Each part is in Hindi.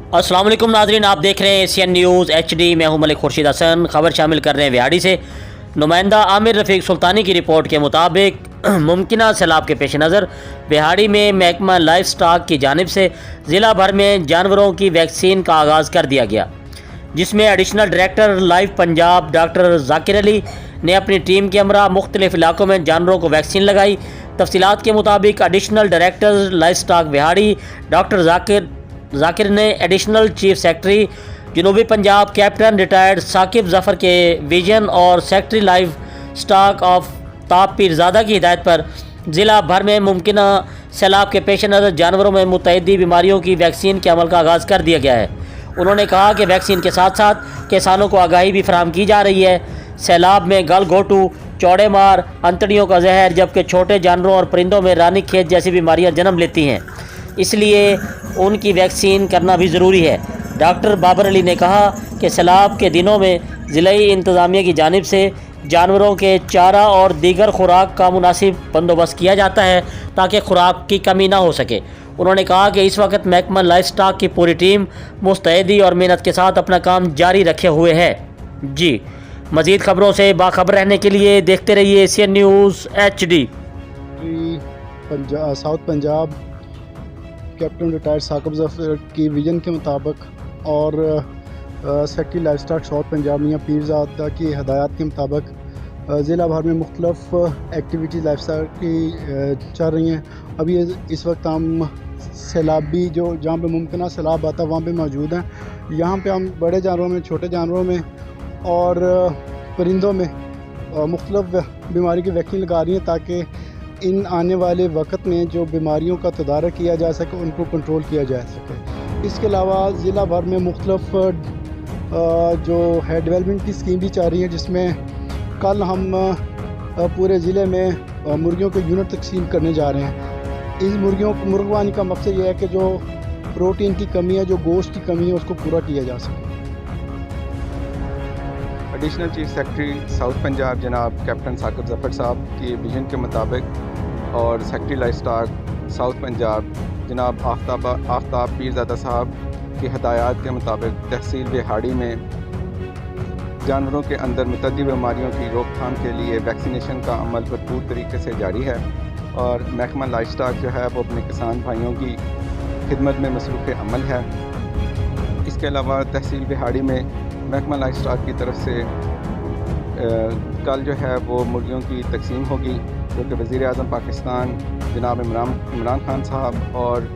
अस्सलाम वालेकुम नाज़रीन, आप देख रहे हैं एशियन न्यूज़ HD। मैं हूं मलिक खुर्शीद हसन। खबर शामिल कर रहे हैं विहाड़ी से। नुमाइंदा आमिर रफ़ीक सुल्तानी की रिपोर्ट के मुताबिक मुमकिन सैलाब के पेश नज़र विहाड़ी में महकमा लाइफ स्टॉक की जानिब से ज़िला भर में जानवरों की वैक्सीन का आगाज़ कर दिया गया, जिसमें additional director life Punjab doctor Zakir Ali ने अपनी टीम के हमरा मुख्तलिफ इलाकों में जानवरों को वैक्सीन लगाई। तफसीलात के मुताबिक additional director livestock Vehari doctor Zakir ने एडिशनल चीफ सेक्रेटरी जनूबी पंजाब कैप्टन रिटायर्ड साकिब जफ़र के विजन और सेक्रेटरी लाइफ स्टॉक ऑफ ताप पीरजादा की हिदायत पर ज़िला भर में मुमकिन सैलाब के पेश नज़र जानवरों में मुतअद्दी बीमारियों की वैक्सीन के अमल का आगाज़ कर दिया गया है। उन्होंने कहा कि वैक्सीन के साथ साथ किसानों को आगाही भी फराहम की जा रही है। सैलाब में गल घोटू, चौड़े मार, अंतड़ियों का जहर, जबकि छोटे जानवरों और परिंदों में रानी खेत जैसी बीमारियां जन्म लेती हैं, इसलिए उनकी वैक्सीन करना भी ज़रूरी है। डॉक्टर बाबर अली ने कहा कि सैलाब के दिनों में ज़िलाई इंतज़ामिया की जानिब से जानवरों के चारा और दीगर खुराक का मुनासिब बंदोबस्त किया जाता है ताकि खुराक की कमी ना हो सके। उन्होंने कहा कि इस वक्त महकमा लाइफ स्टॉक की पूरी टीम मुस्तैदी और मेहनत के साथ अपना काम जारी रखे हुए है। जी, मज़ीद खबरों से बाखबर रहने के लिए देखते रहिए Asian news HD। South Punjab captain retired Saqib Zafar की विजन के मुताबिक और secretary livestock south Punjab Mian Pirzada की हदायत के मुताबिक ज़िला भर में मुख्तलिफ एक्टिविटीज़ लाइफ स्टॉक की चल रही हैं। अभी इस वक्त हम सैलाबी जो जहाँ पे मुमकिन सैलाब आता है वहाँ पे मौजूद हैं। यहाँ पे हम बड़े जानवरों में, छोटे जानवरों में और परिंदों में मुख्तलिफ बीमारी की वैक्सीन लगा रही हैं ताकि इन आने वाले वक्त में जो बीमारियों का तदारक किया जा सके, उनको कंट्रोल किया जा सके। इसके अलावा ज़िला भर में मुख्तलिफ जो है डेवलपमेंट की स्कीम भी चल रही है, जिसमें कल हम पूरे ज़िले में मुर्गियों के यूनिट तकसीम करने जा रहे हैं। इस मुर्गवानी का मकसद ये है कि जो प्रोटीन की कमी है, जो गोश्त की कमी है, उसको पूरा किया जा सके। Additional chief secretary south Punjab जनाब कैप्टन साकिब जफ़र साहब के विजन के मुताबिक और secretary livestock south Punjab जनाब आफ्ताब पीरजादा साहब की हदायत के मुताबिक तहसील विहाड़ी में जानवरों के अंदर मुतअद्दी बीमारियों की रोकथाम के लिए वैक्सीनेशन का अमल भरपूर तरीके से जारी है और महकमा लाइफ स्टॉक जो है वो अपने किसान भाइयों की खिदमत में मसरूफ़ अमल है। इसके अलावा तहसील विहाड़ी में महकमा लाइफ स्टॉक की तरफ से कल जो है वो मुर्गियों की तकसीम होगी, जो कि वज़ीर आज़म पाकिस्तान जनाब इमरान खान साहब और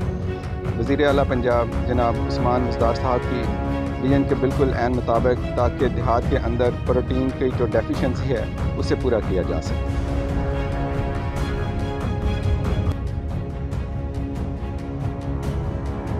वज़ीर आला पंजाब जनाब उस्मान मुस्तार साहब की विजन के बिल्कुल ऐन मुताबिक, ताकि देहात के अंदर प्रोटीन की जो डेफिशिएंसी है उसे पूरा किया जा सके।